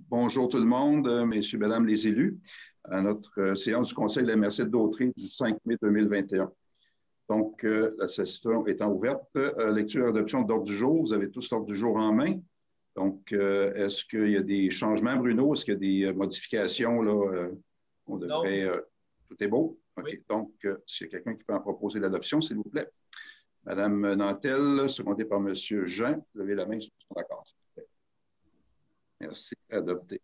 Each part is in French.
Bonjour tout le monde, messieurs, mesdames les élus, à notre séance du Conseil de la MRC de Dautrey du 5 mai 2021. Donc, la session étant ouverte, lecture et adoption d'ordre du jour. Vous avez tous l'ordre du jour en main. Donc, est-ce qu'il y a des changements, Bruno? Est-ce qu'il y a des modifications? Là, on devrait, tout est beau? OK. Oui. Donc, s'il y a quelqu'un qui peut en proposer l'adoption, s'il vous plaît. Madame Nantel, secondée par Monsieur Jean. Levez la main sur son accord, s'il vous plaît. Merci. Adopté.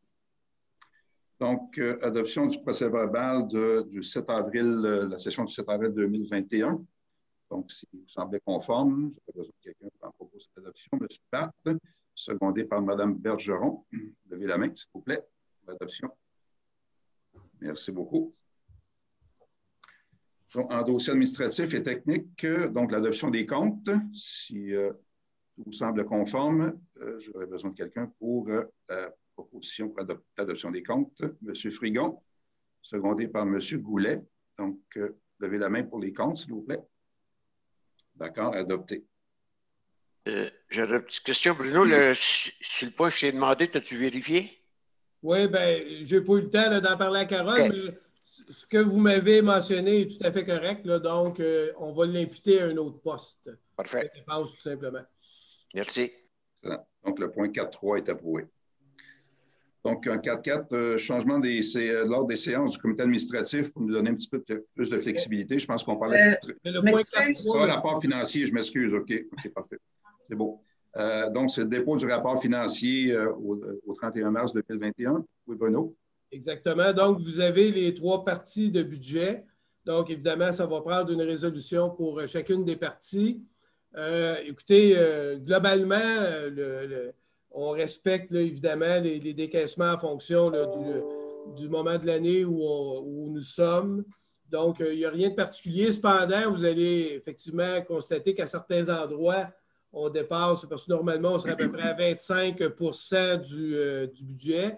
Donc, adoption du procès-verbal du 7 avril, la session du 7 avril 2021. Donc, si vous semblez conforme, j'aurais besoin de quelqu'un pour en proposer l'adoption. M. Batt, secondé par Mme Bergeron. Levez la main, s'il vous plaît, pour l'adoption. Merci beaucoup. Donc, en dossier administratif et technique, donc l'adoption des comptes, si tout vous semble conforme, j'aurais besoin de quelqu'un pour la proposition pour l'adoption des comptes. M. Frigon, secondé par M. Goulet. Donc, levez la main pour les comptes, s'il vous plaît. D'accord, adopté. J'aurais une petite question, Bruno. Sur le point que je t'ai demandé, as-tu vérifié? Oui, bien, je n'ai pas eu le temps d'en parler à Carole, okay. Mais ce que vous m'avez mentionné est tout à fait correct. Là, donc, on va l'imputer à un autre poste. Parfait. Je pense tout simplement. Merci. Donc, le point 4.3 est approuvé. Donc, un 4.4, changement de l'ordre des séances du comité administratif pour nous donner un petit peu plus de flexibilité. Je pense qu'on parlait le point 4.3. Rapport financier, je m'excuse. OK, parfait. C'est beau. Donc, c'est le dépôt du rapport financier au 31 mars 2021. Oui, Bruno? Exactement. Donc, vous avez les 3 parties de budget. Donc, évidemment, ça va prendre une résolution pour chacune des parties. Écoutez, globalement, on respecte là, évidemment les décaissements en fonction là, du moment de l'année où nous sommes. Donc, il n'y a rien de particulier. Cependant, vous allez effectivement constater qu'à certains endroits, on dépasse, parce que normalement, on serait à peu près à 25 % du budget.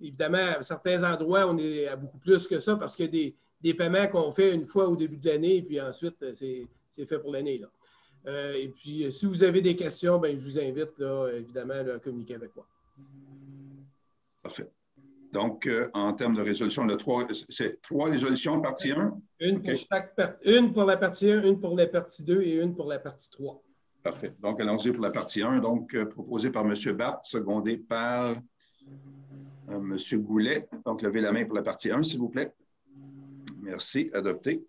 Évidemment, à certains endroits, on est à beaucoup plus que ça parce qu'il y a des paiements qu'on fait une fois au début de l'année et puis ensuite, c'est fait pour l'année. Et puis, si vous avez des questions, bien, je vous invite, là, évidemment, à communiquer avec moi. Parfait. Donc, en termes de résolution, c'est 3 résolutions, partie 1? Une pour la partie 1, une pour la partie 2 et une pour la partie 3. Parfait. Donc, allons-y pour la partie 1. Donc, proposé par M. Batt, secondé par M. Goulet. Donc, levez la main pour la partie 1, s'il vous plaît. Merci. Adopté.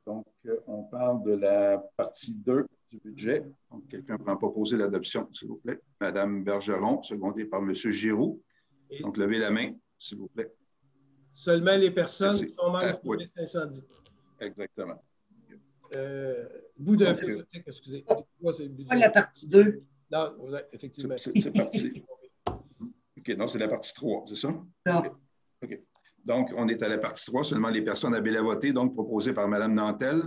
Donc, on parle de la partie 2 du budget. Donc, quelqu'un peut en proposer l'adoption, s'il vous plaît. Mme Bergeron, secondée par M. Giroux. Donc, levez la main, s'il vous plaît. Seulement les personnes qui sont membres du service incendie. Exactement. Bout de feu, excusez. Pas la partie 2. Non, effectivement. C'est parti. OK, non, c'est la partie 3, c'est ça? Non. OK. Donc, on est à la partie 3, seulement les personnes habiles à voter, donc proposées par Mme Nantel,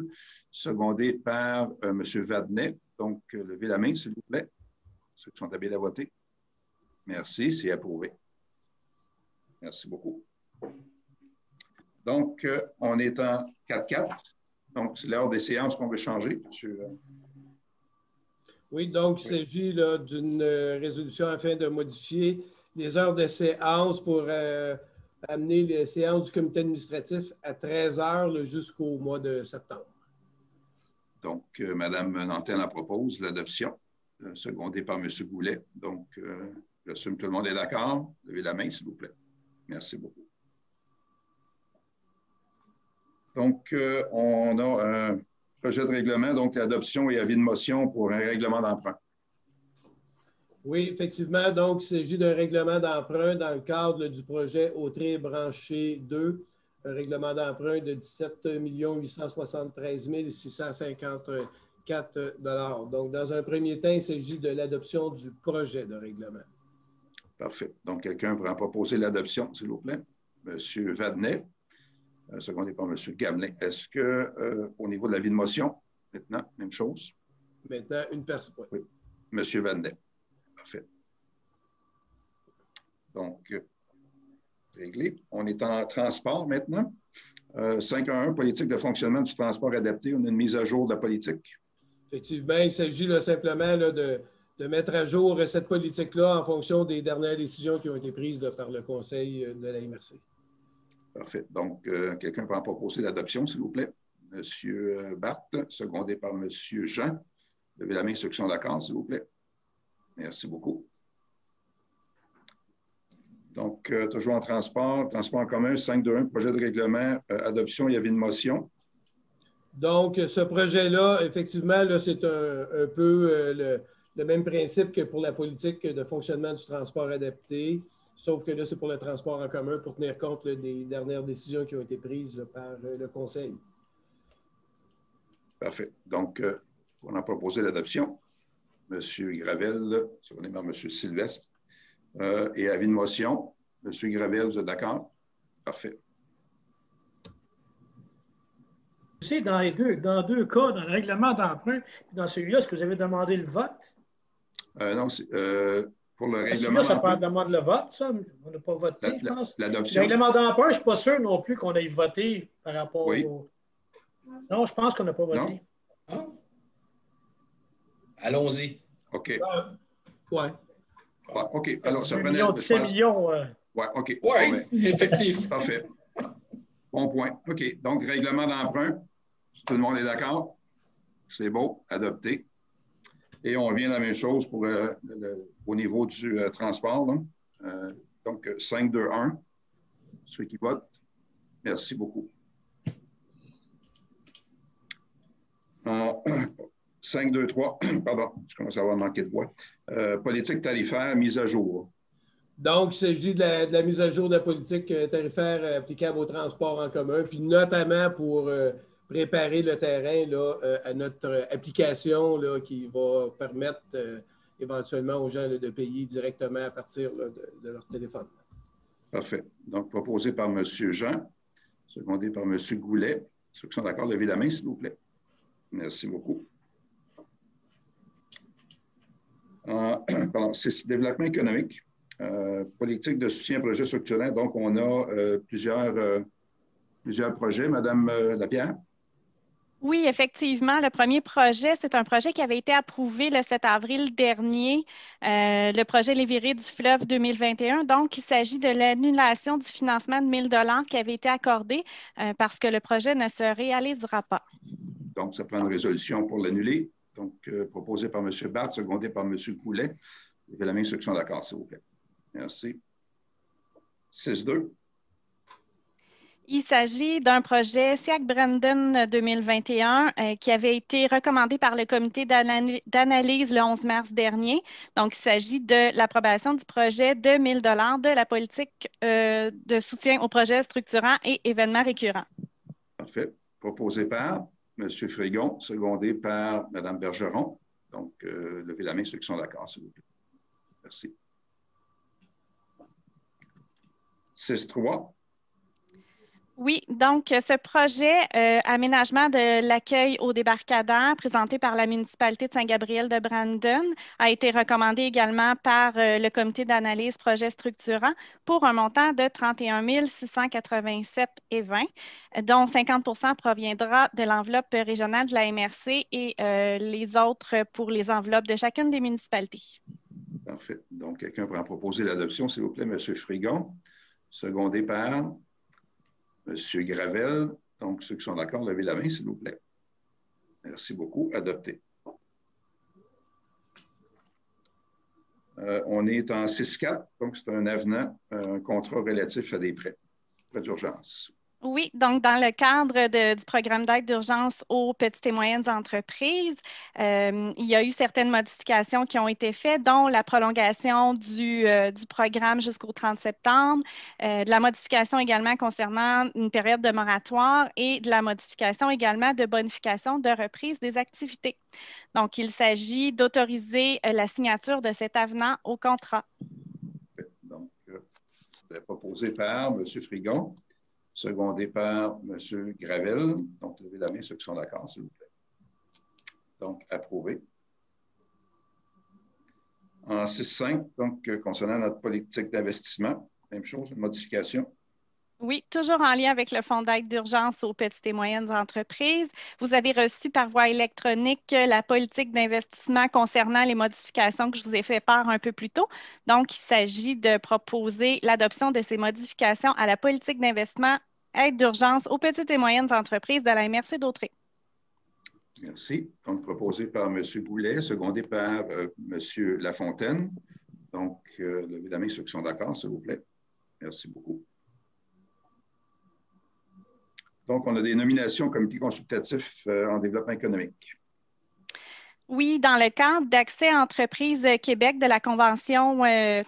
secondée par M. Vadnet. Donc, levez la main, s'il vous plaît, ceux qui sont habiles à voter. Merci, c'est approuvé. Merci beaucoup. Donc, on est en 4.4. Donc, c'est l'heure des séances qu'on veut changer, monsieur. Oui, donc il s'agit d'une résolution afin de modifier les heures de séance pour amener les séances du comité administratif à 13 heures jusqu'au mois de septembre. Donc, Mme Nantel en propose l'adoption, secondée par M. Goulet. Donc, j'assume que tout le monde est d'accord. Levez la main, s'il vous plaît. Merci beaucoup. Donc, on a un projet de règlement, donc l'adoption et avis de motion pour un règlement d'emprunt. Oui, effectivement. Donc, il s'agit d'un règlement d'emprunt dans le cadre du projet Autrey Branché 2, un règlement d'emprunt de 17 873 654 $. Donc, dans un premier temps, il s'agit de l'adoption du projet de règlement. Parfait. Donc, quelqu'un pourra proposer l'adoption, s'il vous plaît. M. Vadnet, secondé par M. Gamelin. Est-ce qu'au niveau de l'avis de motion, maintenant, même chose? Maintenant, une personne. Oui. M. Vadnet. Parfait. Donc, réglé. On est en transport maintenant. 5.1, politique de fonctionnement du transport adapté. On a une mise à jour de la politique. Effectivement, il s'agit simplement de mettre à jour cette politique-là en fonction des dernières décisions qui ont été prises par le Conseil de la MRC. Parfait. Donc, quelqu'un peut en proposer l'adoption, s'il vous plaît. Monsieur Barthes, secondé par Monsieur Jean. Levez la main, ceux qui sont d'accord, s'il vous plaît. Merci beaucoup. Donc, toujours en transport en commun, 5.2.1, projet de règlement, adoption et avis de motion. Donc, ce projet-là, effectivement, c'est un peu le même principe que pour la politique de fonctionnement du transport adapté, sauf que là, c'est pour le transport en commun pour tenir compte des dernières décisions qui ont été prises par le Conseil. Parfait. Donc, on a proposé l'adoption. M. Gravel, secondé par M. Sylvestre. Et avis de motion. M. Gravel, vous êtes d'accord? Parfait. Vous savez, dans deux cas, dans le règlement d'emprunt, dans celui-là, est-ce que vous avez demandé le vote? Non, pour le règlement. Celui-là, ça demande le vote, ça? On n'a pas voté, je pense. L'adoption. Le règlement d'emprunt, je ne suis pas sûr non plus qu'on ait voté par rapport au. Non, je pense qu'on n'a pas voté. Ah. Allons-y. OK. Ouais. OK. Alors, ça prenait. 7 millions. Oui, OK. Oui, effectivement. Parfait. Bon point. OK. Donc, règlement d'emprunt. Tout le monde est d'accord? C'est beau. Adopté. Et on revient à la même chose pour au niveau du transport. Donc, 5.2.1. Ceux qui votent, merci beaucoup. 5.2.3, pardon, je commence à avoir manqué de voix. Politique tarifaire, mise à jour. Donc, il s'agit de la mise à jour de la politique tarifaire applicable au transport en commun, puis notamment pour préparer le terrain là, à notre application là, qui va permettre éventuellement aux gens là, de payer directement à partir là, de leur téléphone. Parfait. Donc, proposé par M. Jean, secondé par M. Goulet. Ceux qui sont d'accord, levez la main, s'il vous plaît. Merci beaucoup. Pardon, c'est développement économique, politique de soutien à projet structurant. Donc, on a plusieurs projets. Madame Lapierre? Oui, effectivement. Le premier projet, c'est un projet qui avait été approuvé le 7 avril dernier, le projet Les Virées du fleuve 2021. Donc, il s'agit de l'annulation du financement de 1 000 $ qui avait été accordé parce que le projet ne se réalisera pas. Donc, ça prend une résolution pour l'annuler. Donc, proposé par M. Barthes, secondé par M. Goulet. Levez la main ceux qui sont d'accord, s'il vous plaît. Merci. 6.2. Il s'agit d'un projet SIAC Brandon 2021 qui avait été recommandé par le comité d'analyse le 11 mars dernier. Donc, il s'agit de l'approbation du projet de 1 000 $ de la politique de soutien aux projets structurants et événements récurrents. Parfait. Proposé par M. Frigon, secondé par Mme Bergeron. Donc, levez la main ceux qui sont d'accord, s'il vous plaît. Merci. 6.3. Oui, donc ce projet aménagement de l'accueil au débarcadère présenté par la municipalité de Saint-Gabriel-de-Brandon a été recommandé également par le comité d'analyse projet structurant pour un montant de 31 687,20 $, dont 50 % proviendra de l'enveloppe régionale de la MRC et les autres pour les enveloppes de chacune des municipalités. Parfait. Donc, quelqu'un pourra proposer l'adoption, s'il vous plaît, M. Frigon, secondé par M. Gravel. Donc, ceux qui sont d'accord, levez la main, s'il vous plaît. Merci beaucoup. Adopté. On est en 6.4, donc c'est un avenant, un contrat relatif à des prêts d'urgence. Oui, donc dans le cadre du programme d'aide d'urgence aux petites et moyennes entreprises, il y a eu certaines modifications qui ont été faites, dont la prolongation du programme jusqu'au 30 septembre, de la modification également concernant une période de moratoire et de la modification également de bonification de reprise des activités. Donc, il s'agit d'autoriser la signature de cet avenant au contrat. Donc, c'est proposé par M. Frigon. Secondé par M. Gravel. Donc, levez la main ceux qui sont d'accord, s'il vous plaît. Donc, approuvé. En 6.5, donc, concernant notre politique d'investissement, même chose, une modification. Oui, toujours en lien avec le fonds d'aide d'urgence aux petites et moyennes entreprises. Vous avez reçu par voie électronique la politique d'investissement concernant les modifications que je vous ai fait part un peu plus tôt. Donc, il s'agit de proposer l'adoption de ces modifications à la politique d'investissement aide d'urgence aux petites et moyennes entreprises de la MRC d'Autrey. Merci. Donc, proposé par M. Goulet, secondé par M. Lafontaine. Donc, levez la main ceux qui sont d'accord, s'il vous plaît. Merci beaucoup. Donc, on a des nominations au comité consultatif en développement économique. Oui, dans le cadre d'Accès à Entreprises Québec de la convention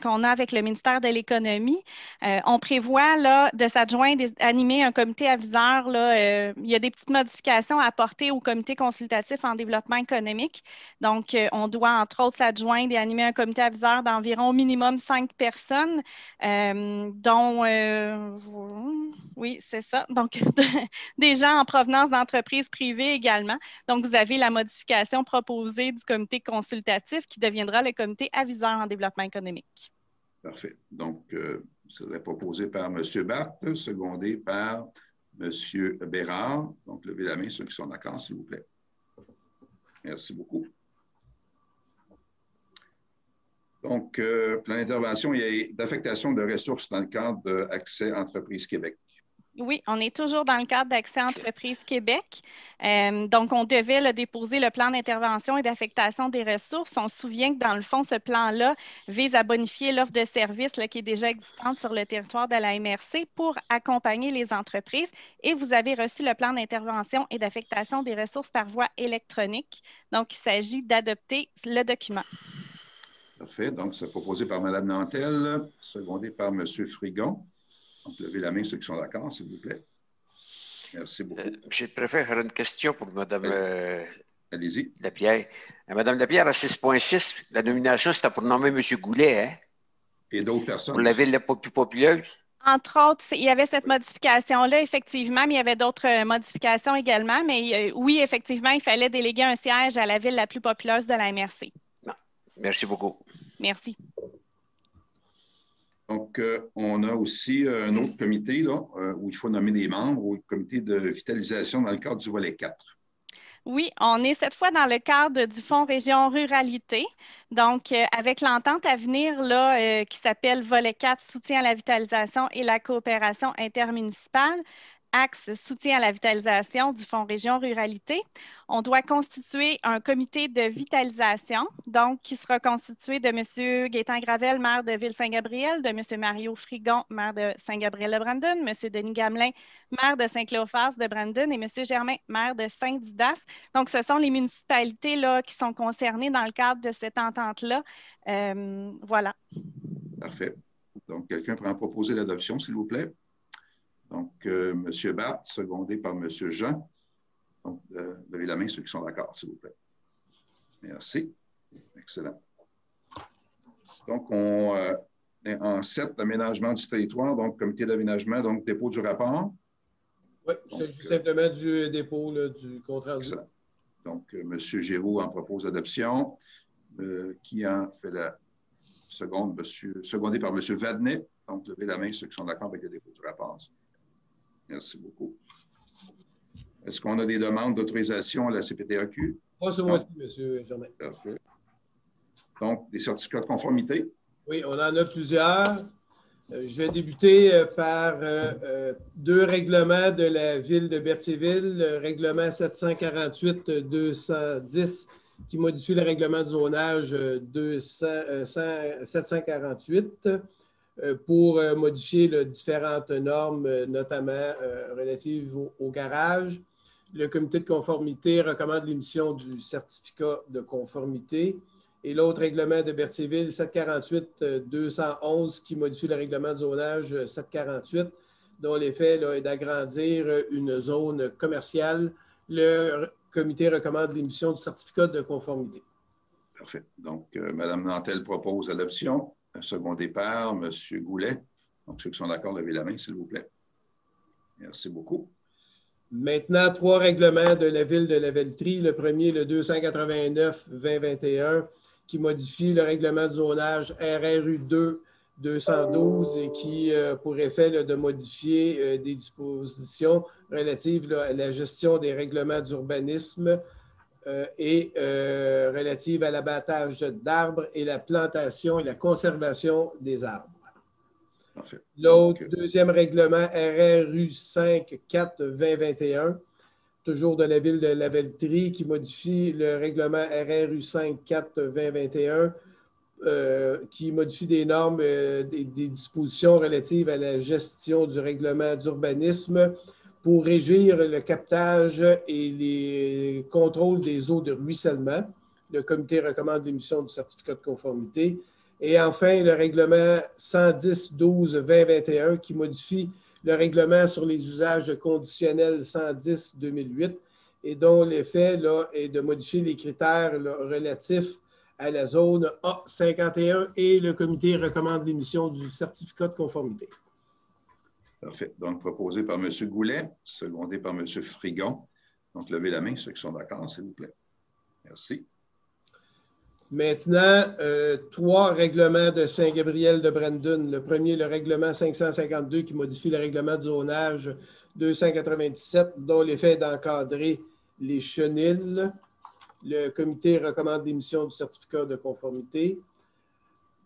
qu'on a avec le ministère de l'Économie, on prévoit là, de s'adjoindre, d'animer un comité aviseur. Là, il y a des petites modifications à apporter au comité consultatif en développement économique. Donc, on doit entre autres s'adjoindre et animer un comité aviseur d'environ au minimum 5 personnes, dont, oui, c'est ça, donc des gens en provenance d'entreprises privées également. Donc, vous avez la modification proposée du comité consultatif qui deviendra le comité aviseur en développement économique. Parfait. Donc, ça serait proposé par M. Barthes, secondé par M. Bérard. Donc, levez la main ceux qui sont d'accord, s'il vous plaît. Merci beaucoup. Donc, plan d'intervention et d'affectation de ressources dans le cadre d'Accès Entreprises Québec. Oui, on est toujours dans le cadre d'Accès Entreprises Québec. Donc, on devait déposer le plan d'intervention et d'affectation des ressources. On se souvient que dans le fond, ce plan-là vise à bonifier l'offre de services qui est déjà existante sur le territoire de la MRC pour accompagner les entreprises. Et vous avez reçu le plan d'intervention et d'affectation des ressources par voie électronique. Donc, il s'agit d'adopter le document. Parfait. Donc, c'est proposé par Mme Nantel, secondé par M. Frigon. Donc, levez la main ceux qui sont d'accord, s'il vous plaît. Merci beaucoup. Je préfère faire une question pour Mme Allez-y. Lapierre. Mme Lapierre, à 6.6, la nomination, c'était pour nommer M. Goulet, hein? Et d'autres personnes. Pour la ville la plus populeuse? Entre autres, il y avait cette modification-là, effectivement, mais il y avait d'autres modifications également. Mais oui, effectivement, il fallait déléguer un siège à la ville la plus populeuse de la MRC. Non. Merci beaucoup. Merci. Donc, on a aussi un autre comité là, où il faut nommer des membres au comité de vitalisation dans le cadre du volet 4. Oui, on est cette fois dans le cadre du Fonds Région Ruralité. Donc, avec l'entente à venir là, qui s'appelle volet 4, soutien à la vitalisation et la coopération intermunicipale, axe soutien à la vitalisation du Fonds Région Ruralité. On doit constituer un comité de vitalisation, donc qui sera constitué de M. Gaétan Gravel, maire de Ville-Saint-Gabriel, de M. Mario Frigon, maire de Saint-Gabriel-de-Brandon, M. Denis Gamelin, maire de Saint-Cléophas de Brandon et M. Germain, maire de Saint-Didas. Donc, ce sont les municipalités là, qui sont concernées dans le cadre de cette entente-là. Voilà. Parfait. Donc, quelqu'un pourra proposer l'adoption, s'il vous plaît. Donc, M. Barthes, secondé par M. Jean. Donc, levez la main ceux qui sont d'accord, s'il vous plaît. Merci. Excellent. Donc, on est en 7, l'aménagement du territoire, donc comité d'aménagement, donc dépôt du rapport. Oui, c'est simplement du dépôt là, du contrat. Excellent. Donc, M. Giroux en propose l'adoption. Qui en fait la seconde? Secondé par M. Vadnet. Donc, levez la main ceux qui sont d'accord avec le dépôt du rapport. Merci beaucoup. Est-ce qu'on a des demandes d'autorisation à la CPTAQ? Pas ce mois-ci, M. Germain. Parfait. Donc, des certificats de conformité? Oui, on en a plusieurs. Je vais débuter par 2 règlements de la ville de Berthierville. Le règlement 748-210 qui modifie le règlement de zonage 748. Pour modifier différentes normes, notamment relatives au garage. Le comité de conformité recommande l'émission du certificat de conformité. Et l'autre règlement de Berthierville, 748-211, qui modifie le règlement de zonage 748, dont l'effet est d'agrandir une zone commerciale. Le comité recommande l'émission du certificat de conformité. Parfait. Donc, Mme Nantel propose l'adoption. Secondé par M. Goulet. Donc, ceux qui sont d'accord, levez la main, s'il vous plaît. Merci beaucoup. Maintenant, 3 règlements de la ville de Lavaltrie. Le premier, le 289-2021, qui modifie le règlement de zonage RRU 2 212 et qui pour effet de modifier des dispositions relatives à la gestion des règlements d'urbanisme et relatives à l'abattage d'arbres et la plantation et la conservation des arbres. L'autre, deuxième règlement RRU 5.4.2021, toujours de la ville de Lavaltrie, qui modifie le règlement RRU 5.4.2021, qui modifie des normes, des dispositions relatives à la gestion du règlement d'urbanisme pour régir le captage et les contrôles des eaux de ruissellement. Le comité recommande l'émission du certificat de conformité. Et enfin, le règlement 110-12-2021 qui modifie le règlement sur les usages conditionnels 110-2008 et dont l'effet est de modifier les critères relatifs à la zone A51 et le comité recommande l'émission du certificat de conformité. Parfait. Donc, proposé par M. Goulet, secondé par M. Frigon. Donc, levez la main, ceux qui sont d'accord, s'il vous plaît. Merci. Maintenant, 3 règlements de Saint-Gabriel-de-Brandon. Le premier, le règlement 552 qui modifie le règlement de zonage 297, dont l'effet est d'encadrer les chenils. Le comité recommande l'émission du certificat de conformité.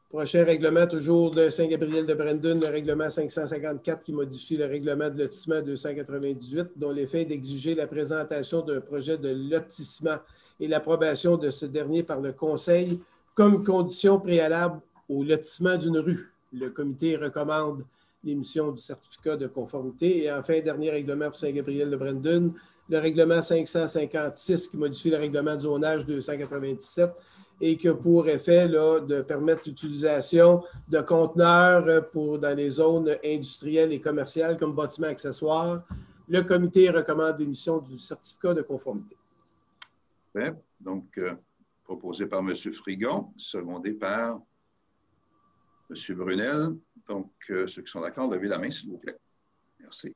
Prochain règlement, toujours de Saint-Gabriel-de-Brandon, le règlement 554 qui modifie le règlement de lotissement 298, dont l'effet est d'exiger la présentation d'un projet de lotissement et l'approbation de ce dernier par le Conseil comme condition préalable au lotissement d'une rue. Le comité recommande l'émission du certificat de conformité. Et enfin, dernier règlement pour Saint-Gabriel-de-Brandon, le règlement 556 qui modifie le règlement de zonage 297 et qui a pour effet de permettre l'utilisation de conteneurs dans les zones industrielles et commerciales comme bâtiments accessoires. Le comité recommande l'émission du certificat de conformité. Donc, proposé par M. Frigon, secondé par M. Brunel. Donc, ceux qui sont d'accord, levez la main, s'il vous plaît. Merci.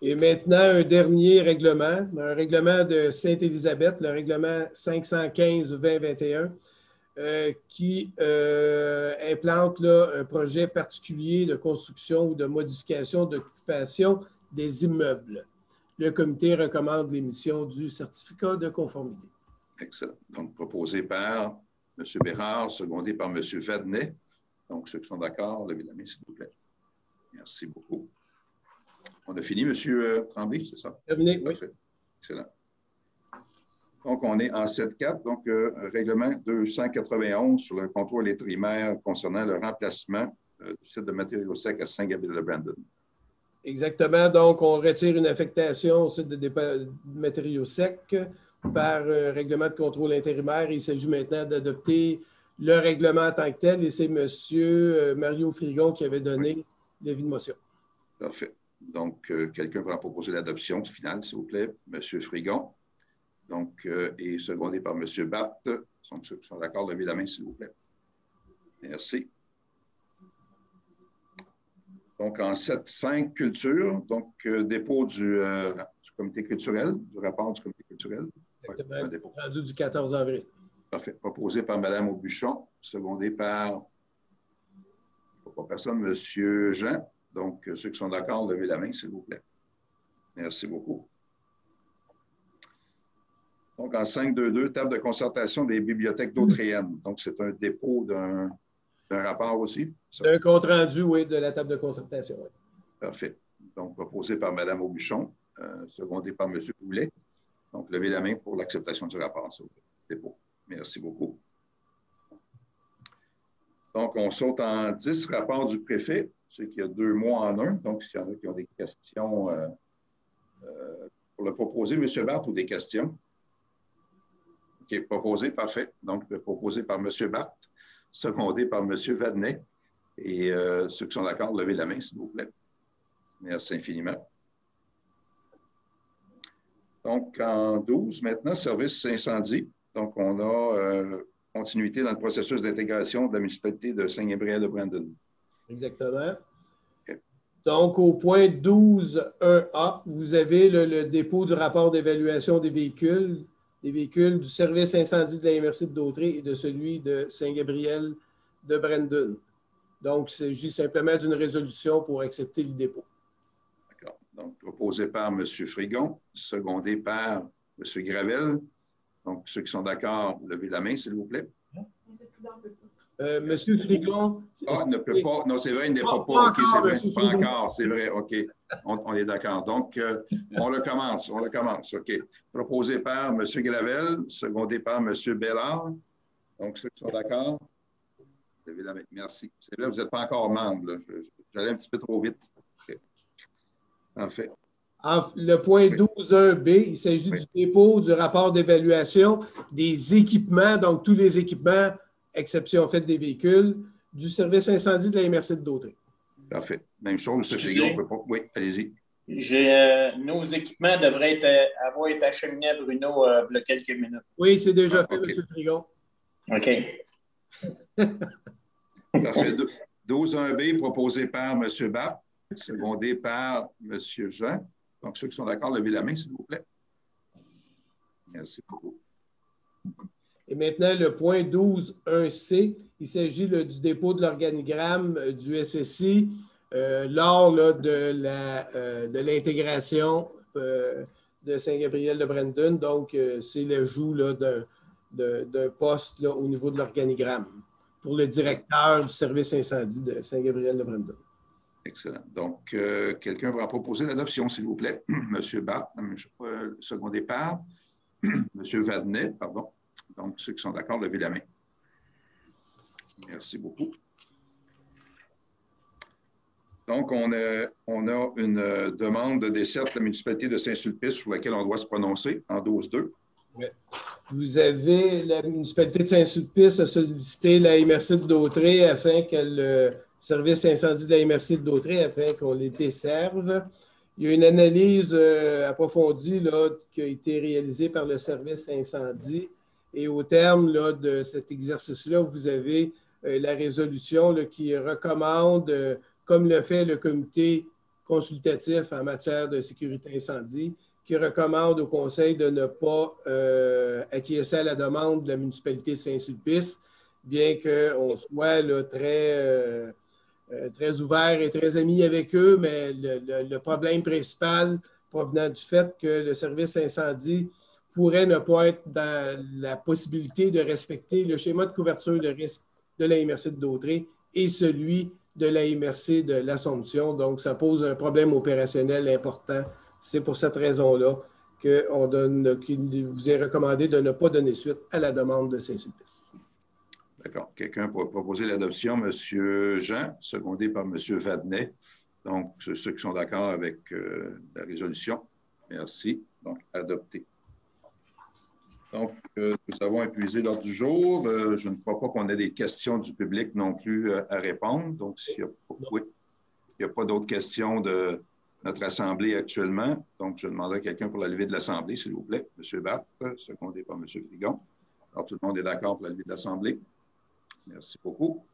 Et maintenant, un dernier règlement, un règlement de Sainte-Élisabeth, le règlement 515-2021, qui implante un projet particulier de construction ou de modification d'occupation des immeubles. Le comité recommande l'émission du certificat de conformité. Excellent. Donc, proposé par M. Bérard, secondé par M. Vadnet. Donc, ceux qui sont d'accord, levez la main, s'il vous plaît. Merci beaucoup. On a fini, M. Tremblay, c'est ça? Terminé, oui. Parfait. Excellent. Donc, on est en 7.4, donc règlement 291 sur le contrôle intérimaire concernant le remplacement du site de matériaux secs à Saint-Gabriel-de-Brandon. Exactement. Donc, on retire une affectation au site de matériaux secs par règlement de contrôle intérimaire. Il s'agit maintenant d'adopter le règlement en tant que tel et c'est M. Mario Frigon qui avait donné l'avis de motion. Parfait. Donc, quelqu'un va proposer l'adoption finale, s'il vous plaît. M. Frigon. Donc, et secondé par M. Bapt. Donc, ceux qui sont d'accord, levez la main, s'il vous plaît. Merci. Donc, en 7.5, culture. Donc, dépôt du comité culturel, du rapport du comité culturel. Exactement. Rendu du 14 avril. Parfait. Proposé par Mme Aubuchon, secondé par, pas personne, M. Jean. Donc, ceux qui sont d'accord, levez la main, s'il vous plaît. Merci beaucoup. Donc, en 5.2.2, table de concertation des bibliothèques d'Autrienne. Donc, c'est un dépôt d'un rapport aussi. D'un compte rendu, oui, de la table de concertation. Oui. Parfait. Donc, proposé par Mme Aubuchon, secondé par M. Goulet. Donc, levez la main pour l'acceptation du rapport, s'il vous plaît. Dépôt. Merci beaucoup. Donc, on saute en 10, rapport du préfet. C'est qu'il y a 2 mois en un. Donc, s'il y en a qui ont des questions pour le proposer, M. Barthes, ou des questions? OK, proposé, parfait. Donc, proposé par M. Barthes, secondé par M. Vadnet. Et ceux qui sont d'accord, levez la main, s'il vous plaît. Merci infiniment. Donc, en 12, maintenant, service incendie. Donc, on a continuité dans le processus d'intégration de la municipalité de Saint-Gabriel-de-Brandon. Exactement. Okay. Donc, au point 12.1a, vous avez le dépôt du rapport d'évaluation des véhicules du service incendie de la MRC de Dautrey et de celui de Saint-Gabriel-de-Brandon. Donc, il s'agit simplement d'une résolution pour accepter le dépôt. D'accord. Donc, proposé par M. Frigon, secondé par M. Gravel. Donc, ceux qui sont d'accord, levez la main, s'il vous plaît. Monsieur Frigon. Ah, il ne peut pas. Non, c'est vrai, il n'est pas. Pas OK, encore, c'est vrai. Pas encore, c'est vrai. OK. On est d'accord. Donc, on le commence. On le commence. OK. Proposé par M. Gravel, secondé par M. Bellard. Donc, ceux qui sont d'accord, levez la main. Merci. C'est vrai, vous n'êtes pas encore membre. J'allais un petit peu trop vite. OK. Parfait. Le point 12.1b, il s'agit du dépôt du rapport d'évaluation des équipements, donc tous les équipements, exception faite des véhicules, du service incendie de la MRC de Dautrey. Parfait. Même chose, M. Frigon, on ne peut pas. Oui, allez-y. Nos équipements devraient avoir été acheminés à Bruno il y a quelques minutes. Oui, c'est déjà fait, M. Frigon. OK. Parfait. 12.1b, proposé par M. Barth, secondé par M. Jean. Donc, ceux qui sont d'accord, levez la main, s'il vous plaît. Merci beaucoup. Et maintenant, le point 12.1c, il s'agit du dépôt de l'organigramme du SSI lors de l'intégration de Saint-Gabriel-de-Brandon. Donc, c'est l'ajout d'un poste au niveau de l'organigramme pour le directeur du service incendie de Saint-Gabriel-de-Brandon. Excellent. Donc, quelqu'un va proposer l'adoption, s'il vous plaît. M. Barth, secondé par M. Vadnet, pardon. Donc, ceux qui sont d'accord, levez la main. Merci beaucoup. Donc, on a une demande de desserte de la municipalité de Saint-Sulpice sur laquelle on doit se prononcer en 12.2. Oui. Vous avez, la municipalité de Saint-Sulpice a sollicité la MRC de Dautrey afin que le service incendie de la MRC de Dautrey, afin qu'on les desserve. Il y a une analyse approfondie qui a été réalisée par le service incendie. Et au terme de cet exercice-là, vous avez la résolution qui recommande, comme le fait le comité consultatif en matière de sécurité incendie, qui recommande au Conseil de ne pas acquiescer à la demande de la municipalité de Saint-Sulpice, bien qu'on soit très ouvert et très amis avec eux, mais le problème principal provenant du fait que le service incendie pourrait ne pas être dans la possibilité de respecter le schéma de couverture de risque de la MRC de Dautrey et celui de la MRC de l'Assomption. Donc, ça pose un problème opérationnel important. C'est pour cette raison-là qu'il vous est recommandé de ne pas donner suite à la demande de Saint-Sulpice. D'accord. Quelqu'un pourrait proposer l'adoption. M. Jean, secondé par M. Vadnet. Donc, ceux qui sont d'accord avec la résolution. Merci. Donc, adopté. Donc, nous avons épuisé l'ordre du jour. Je ne crois pas qu'on ait des questions du public non plus à répondre. Donc, s'il n'y a pas d'autres questions de notre Assemblée actuellement, donc je demanderai à quelqu'un pour la levée de l'Assemblée, s'il vous plaît. M. Barth, secondé par M. Frigon. Alors, tout le monde est d'accord pour la levée de l'Assemblée. Merci beaucoup.